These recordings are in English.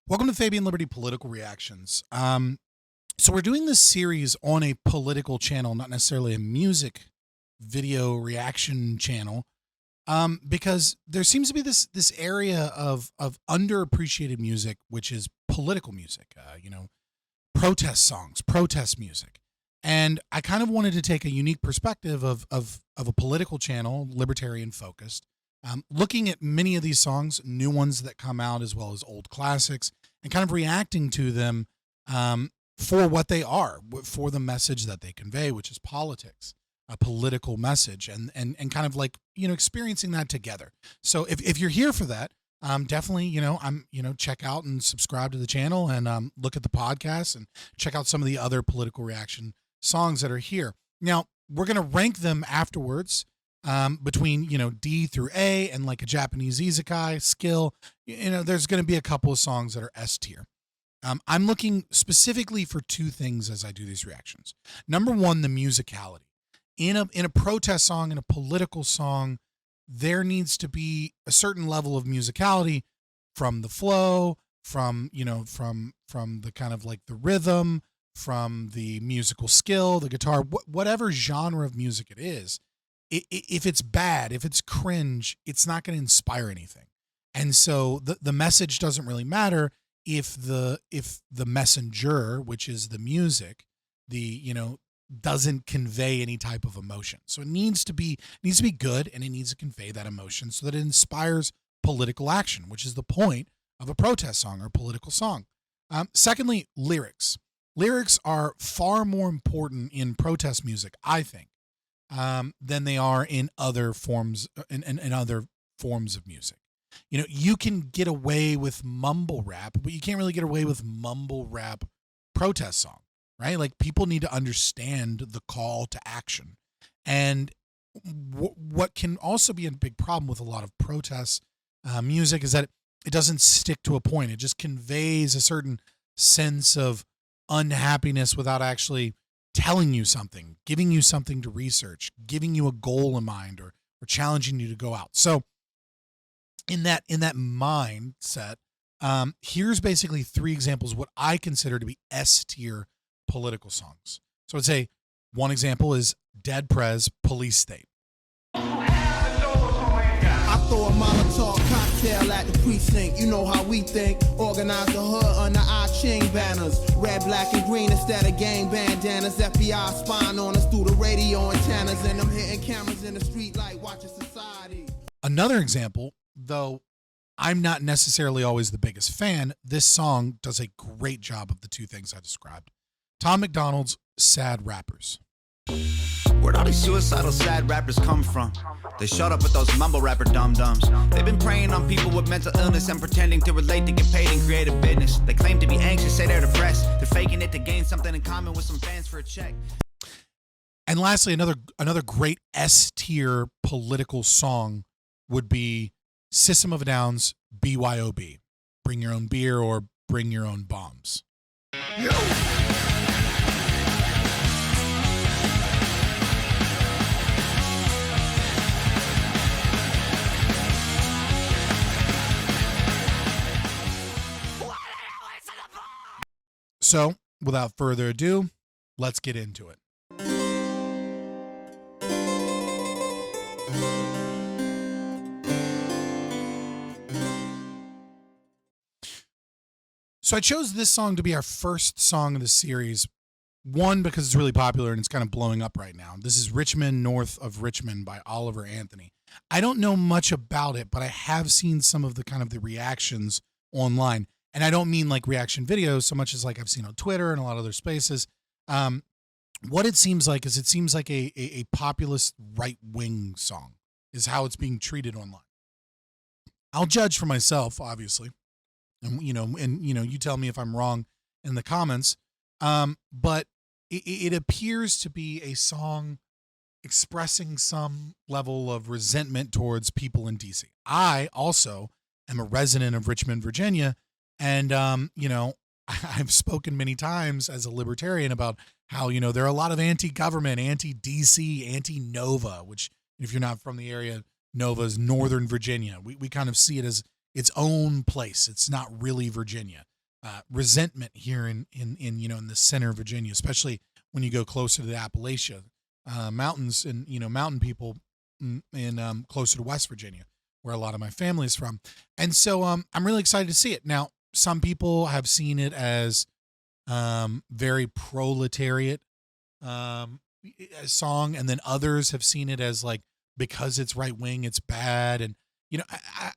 Welcome to Fabian Liberty Political Reactions. So we're doing this series on a political channel, not necessarily a music video reaction channel, because there seems to be this area of underappreciated music, which is political music. Protest songs, protest music, and I kind of wanted to take a unique perspective of a political channel, libertarian focused, looking at many of these songs, new ones that come out as well as old classics, and kind of reacting to them for what they are, for the message that they convey, which is politics, a political message, and kind of like, experiencing that together. So if you're here for that, definitely, check out and subscribe to the channel and look at the podcast and check out some of the other political reaction songs that are here. Now, we're going to rank them afterwards between, D through A and like a Japanese izakaya skill. There's going to be a couple of songs that are S tier. I'm looking specifically for two things as I do these reactions. Number one, the musicality. In a protest song, in a political song, there needs to be a certain level of musicality from the flow, from the kind of like the rhythm, from the musical skill, the guitar, whatever genre of music it is. If it's bad, if it's cringe, it's not going to inspire anything. And so the message doesn't really matter if the messenger, which is the music, doesn't convey any type of emotion. So it needs to be good, and it needs to convey that emotion so that it inspires political action, which is the point of a protest song or a political song. Secondly, lyrics. Lyrics are far more important in protest music, I think, than they are in other forms in other forms of music. You can get away with mumble rap, but you can't really get away with mumble rap protest song, right? Like, people need to understand the call to action. And what can also be a big problem with a lot of protest music is that it doesn't stick to a point. It just conveys a certain sense of unhappiness without actually telling you something, giving you something to research, giving you a goal in mind, or challenging you to go out. So in that mindset, here's basically three examples of what I consider to be S tier political songs. So I'd say one example is Dead Prez, Police State. I throw a Molotov cocktail at the precinct. You know how we think. Organize the hood under our chain banners. Red, black, and green instead of gang bandanas. FBI spying on us through the radio antennas. And I'm hitting cameras in the street like watching society. Another example, though I'm not necessarily always the biggest fan, this song does a great job of the two things I described. Tom MacDonald's Sad Rappers. Where'd all these suicidal sad rappers come from? They showed up with those mumble rapper dum-dums. They've been preying on people with mental illness and pretending to relate to get paid in creative business. They claim to be anxious, say they're depressed. They're faking it to gain something in common with some fans for a check. And lastly, another great S tier political song would be System of a Down's BYOB. Bring your own beer or bring your own bombs. Yo! So, without further ado, let's get into it. So I chose this song to be our first song of the series. One, because it's really popular and it's kind of blowing up right now. This is Richmond, North of Richmond by Oliver Anthony. I don't know much about it, but I have seen some of the kind of the reactions online. And I don't mean like reaction videos so much as like I've seen on Twitter and a lot of other spaces. What it seems like is a populist right-wing song is how it's being treated online. I'll judge for myself, obviously. And you tell me if I'm wrong in the comments. But it appears to be a song expressing some level of resentment towards people in DC. I also am a resident of Richmond, Virginia. And, I've spoken many times as a libertarian about how, there are a lot of anti-government, anti-DC, anti-Nova, which if you're not from the area, Nova is Northern Virginia. We kind of see it as its own place. It's not really Virginia. resentment here in you know in the center of Virginia, especially when you go closer to the Appalachia mountains and you know mountain people in closer to West Virginia, where a lot of my family is from. And so I'm really excited to see it. Now, some people have seen it as very proletariat song, and then others have seen it as like because it's right wing, it's bad. And you know,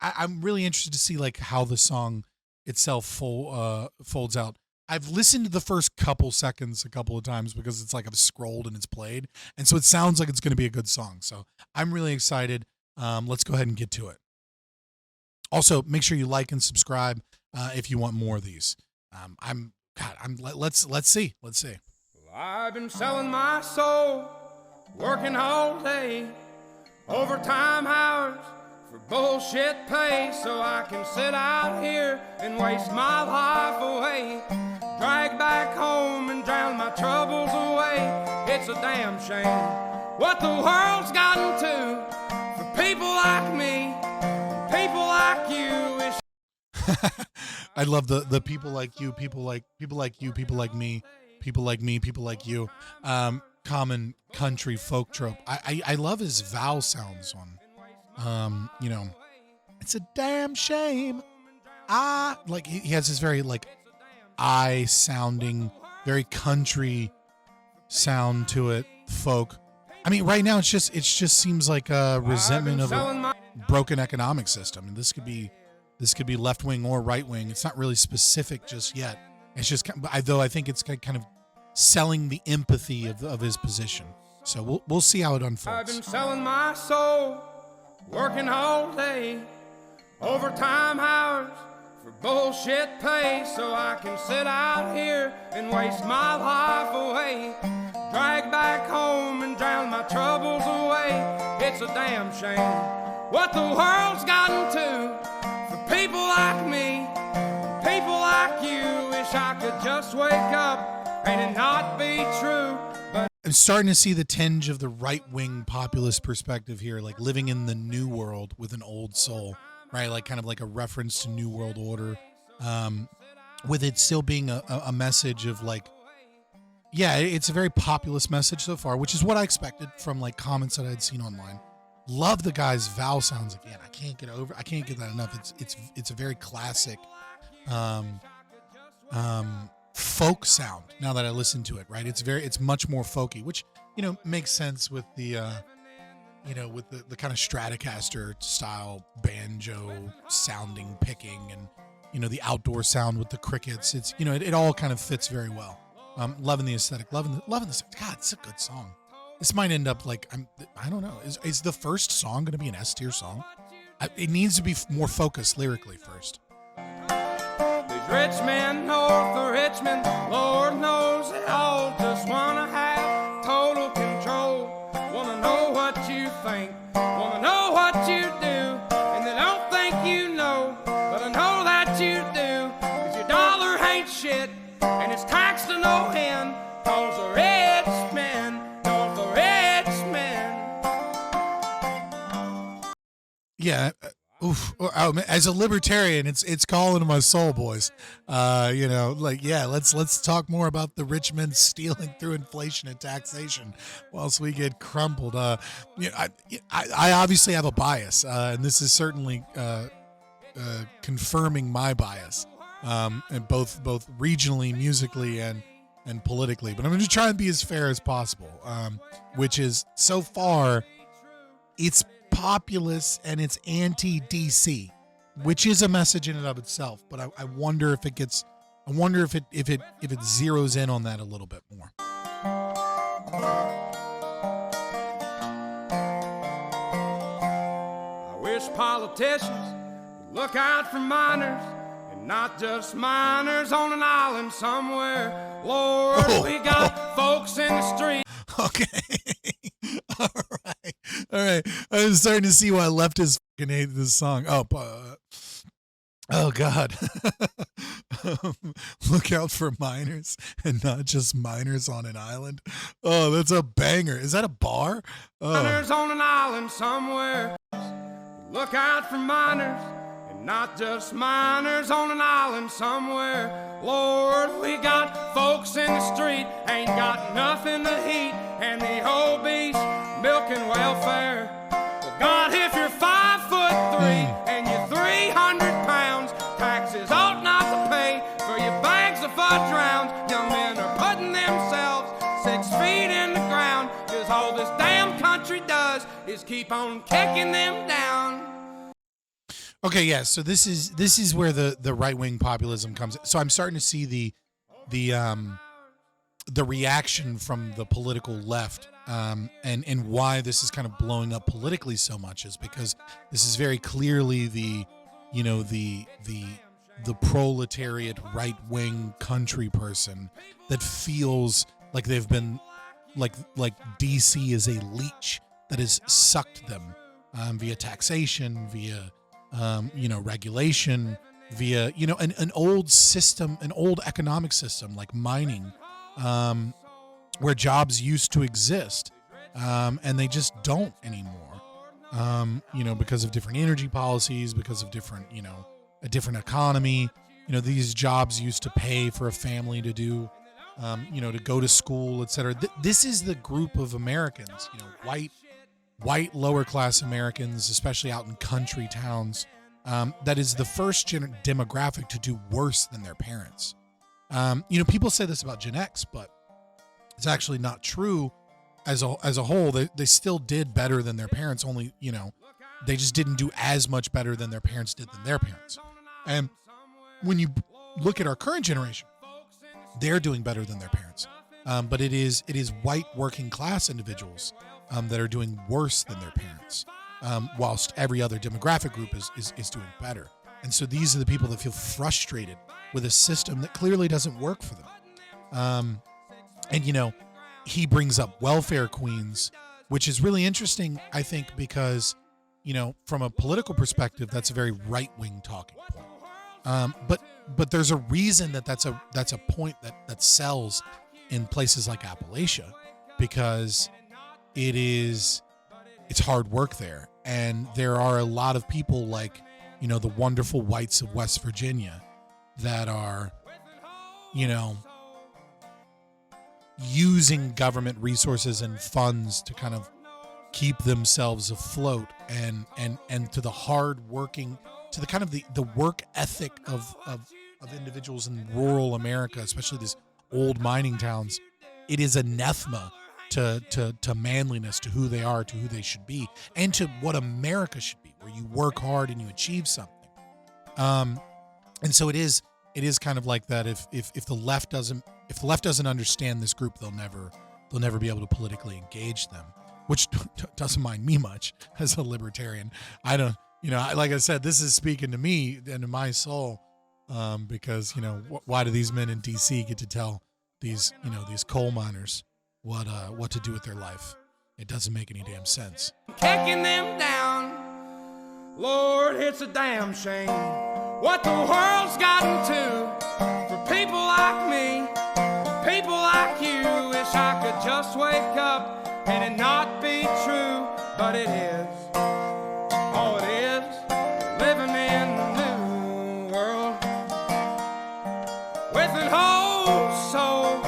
I'm really interested to see like how the song itself folds out. I've listened to the first couple seconds a couple of times because it's like I've scrolled and it's played, and so it sounds like it's going to be a good song. So I'm really excited. Let's go ahead and get to it. Also, make sure you like and subscribe if you want more of these. Let's see. Well, I've been selling my soul, working all day, overtime hours for bullshit pay, so I can sit out here and waste my life away, drag back home and drown my troubles away. It's a damn shame what the world's gotten to for people like me, people like you. I love the people like you, people like you, people like me, people like me, people like you. Common country folk trope. I love his vowel sounds on. You know, it's a damn shame. Like he has this very like I sounding, very country sound to it, folk. I mean, right now it just seems like a resentment of a broken economic system, and this could be left wing or right wing. It's not really specific just yet. It's just, though I think it's kind of selling the empathy of his position. So we'll see how it unfolds. I've been selling my soul, working all day, overtime hours for bullshit pay, so I can sit out here and waste my life away, drag back home and drown my troubles away. It's a damn shame what the world's gotten to for people like me, people like you. Wish I could just wake up and it not be true. But I'm starting to see the tinge of the right-wing populist perspective here, like living in the new world with an old soul, right? Like kind of like a reference to New World Order, with it still being a message of like, yeah, it's a very populist message so far, which is what I expected from like comments that I'd seen online. Love the guy's vowel sounds again. I can't get that enough. It's a very classic folk sound now that I listen to it, right? It's much more folky, which, you know, makes sense with the with the kind of Stratocaster style banjo sounding picking, and you know the outdoor sound with the crickets. It's, you know, it all kind of fits very well. Loving the aesthetic, loving the God, it's a good song. This might end up like I don't know. Is the first song going to be an S tier song? It needs to be more focused lyrically first. these rich men north of Richmond, Lord knows they all just wanna have total control. Wanna know what you think, wanna know what you do, and they don't think you know, but I know that you do. 'Cause your dollar ain't shit, and it's taxed to no end. 'Cause the rich men, north of Richmond. Yeah. Oof. Oh, as a libertarian, it's calling to my soul, boys. You know, like, yeah, let's talk more about the rich men stealing through inflation and taxation whilst we get crumpled. You know, I obviously have a bias, and this is certainly confirming my bias, and both regionally, musically, and politically. But I'm going to try and be as fair as possible, which is so far, it's populist and it's anti-DC, which is a message in and of itself. But I wonder if it gets, I wonder if it zeroes in on that a little bit more. I wish politicians would look out for minors, and not just minors on an island somewhere. Lord, we got folks in the street. Okay. All right. I'm starting to see why leftists fucking hate this song. Oh God. Look out for minors, and not just minors on an island. Oh, that's a banger. Is that a bar? Oh. Minors on an island somewhere. Look out for minors, and not just miners on an island somewhere. Lord, we got folks in the street, ain't got nothing to eat, and the obese milking welfare. Well, God, if you're 5'3" and you're 300 pounds, taxes ought not to pay for your bags of fudge rounds. Young men are putting themselves 6 feet in the ground, 'cause all this damn country does is keep on kicking them down. Okay, yeah. So this is where the right wing populism comes. So I'm starting to see the reaction from the political left, and why this is kind of blowing up politically so much is because this is very clearly the proletariat right wing country person that feels like they've been like DC is a leech that has sucked them via taxation, via regulation, via an old system, an old economic system like mining, where jobs used to exist, and they just don't anymore, because of different energy policies, because of different a different economy. These jobs used to pay for a family to do, to go to school, etc. This is the group of Americans, white lower class Americans, especially out in country towns, that is the first demographic to do worse than their parents. People say this about Gen X, but it's actually not true. As a whole, they still did better than their parents. Only they just didn't do as much better than their parents did than their parents. And when you look at our current generation, they're doing better than their parents. But it is white working class individuals that are doing worse than their parents, whilst every other demographic group is doing better. And so these are the people that feel frustrated with a system that clearly doesn't work for them. And he brings up welfare queens, which is really interesting, I think, because from a political perspective, that's a very right-wing talking point. But there's a reason that's a point that sells in places like Appalachia, because it's hard work there, and there are a lot of people like the wonderful whites of West Virginia that are using government resources and funds to kind of keep themselves afloat, and to the hard working, to the kind of the work ethic of individuals in rural America, especially these old mining towns. It is anathema to manliness, to who they are, to who they should be, and to what America should be, where you work hard and you achieve something. And so it is kind of like that. If the left doesn't understand this group, they'll never be able to politically engage them, which doesn't mind me much as a libertarian. I don't, like I said, this is speaking to me and to my soul, because why do these men in DC get to tell these coal miners what to do with their life? It doesn't make any damn sense. Kicking them down, Lord, it's a damn shame what the world's gotten to for people like me, people like you. Wish I could just wake up and it not be true, but it is. Oh, it is living in the new world with an whole soul.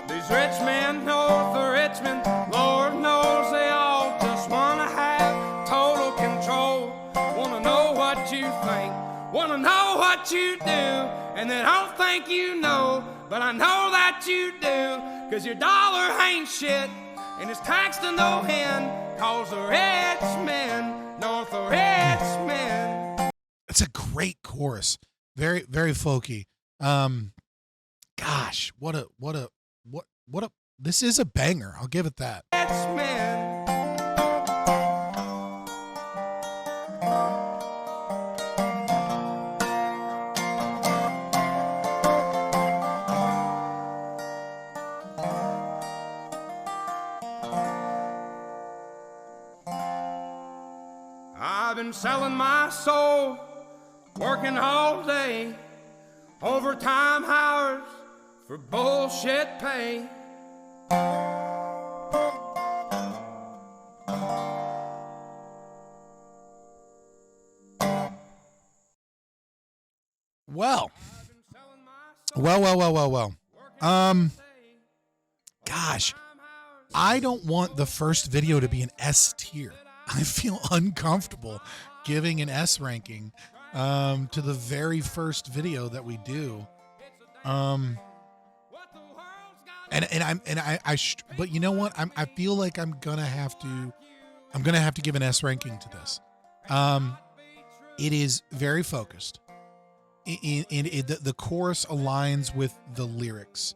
These rich men north of Richmond, Lord knows they all just wanna have total control. Wanna know what you think, wanna know what you do, and they don't think you know, but I know that you do, 'cause your dollar ain't shit, and it's taxed to no end, 'cause the rich men north of Richmond. It's a great chorus. Very, very folky. Gosh, this is a banger. I'll give it that. Richmond. I've been selling my soul, working all day, overtime hours for bullshit pay. Well. Gosh, I don't want the first video to be an S tier. I feel uncomfortable giving an S ranking to the very first video that we do. But you know what? I feel like I'm gonna have to give an S ranking to this. It is very focused. The chorus aligns with the lyrics,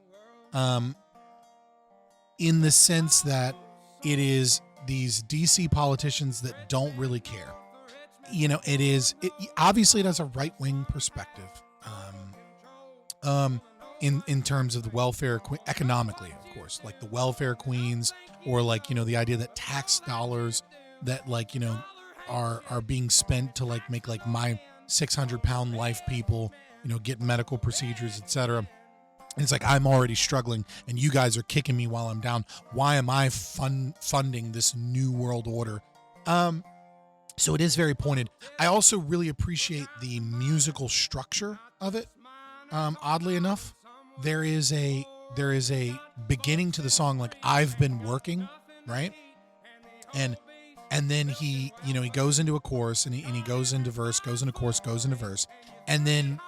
in the sense that it is these DC politicians that don't really care. You know, obviously it has a right-wing perspective, in terms of the welfare, economically, of course, like the welfare queens, or like, you know, the idea that tax dollars that, like, you know, are being spent to like make like my 600-pound life people, you know, get medical procedures, etc. And it's like, I'm already struggling and you guys are kicking me while I'm down. Why am I funding this new world order? So it is very pointed. I also really appreciate the musical structure of it. Oddly enough, there is a beginning to the song, like, I've been working, right? And then he goes into a chorus, and he goes into verse, goes into chorus, goes into verse, and then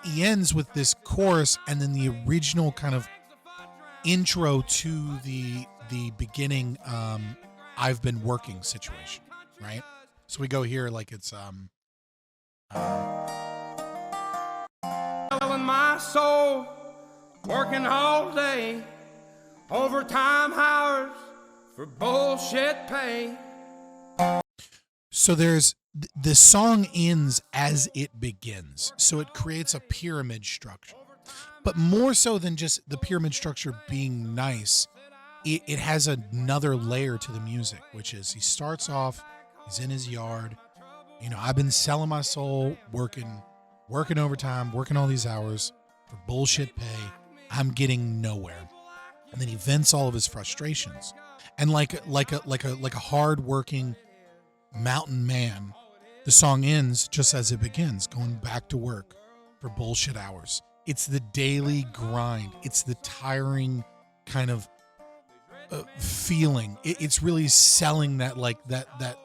he ends with this chorus, and then the original kind of intro to the beginning I've been working situation, right? So we go here like it's selling my soul, working all day, overtime hours for bullshit pay. So the song ends as it begins. So it creates a pyramid structure. But more so than just the pyramid structure being nice, it has another layer to the music, which is he starts off, he's in his yard. You know, I've been selling my soul, working overtime, working all these hours for bullshit pay. I'm getting nowhere. And then he vents all of his frustrations. And like a hard-working mountain man, the song ends just as it begins, going back to work for bullshit hours. It's the daily grind. It's the tiring kind of feeling. It's really selling that, like that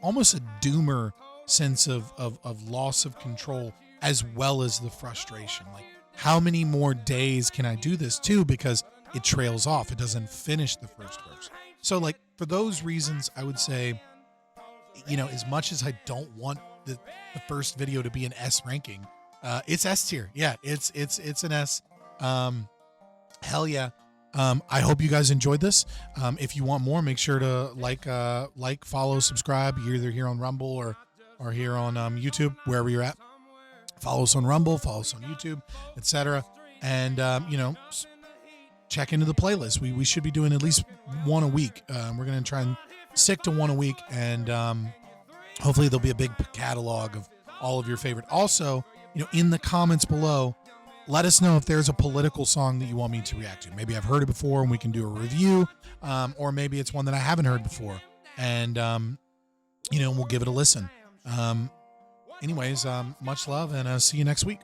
almost a doomer sense of loss of control, as well as the frustration. Like, how many more days can I do this too? Because it trails off. It doesn't finish the first verse. So, like, for those reasons, I would say, you know, as much as I don't want the first video to be an S ranking, it's S tier. Yeah, it's an S. Hell yeah. I hope you guys enjoyed this. If you want more, make sure to like, follow, subscribe. You're either here on Rumble or here on YouTube, wherever you're at. Follow us on Rumble, follow us on YouTube, etc. And check into the playlist. We should be doing at least one a week. We're going to try and stick to one a week, and hopefully there'll be a big catalog of all of your favorite. Also, you know, in the comments below, let us know if there's a political song that you want me to react to. Maybe I've heard it before and we can do a review, or maybe it's one that I haven't heard before, and we'll give it a listen. Anyways, much love, and see you next week.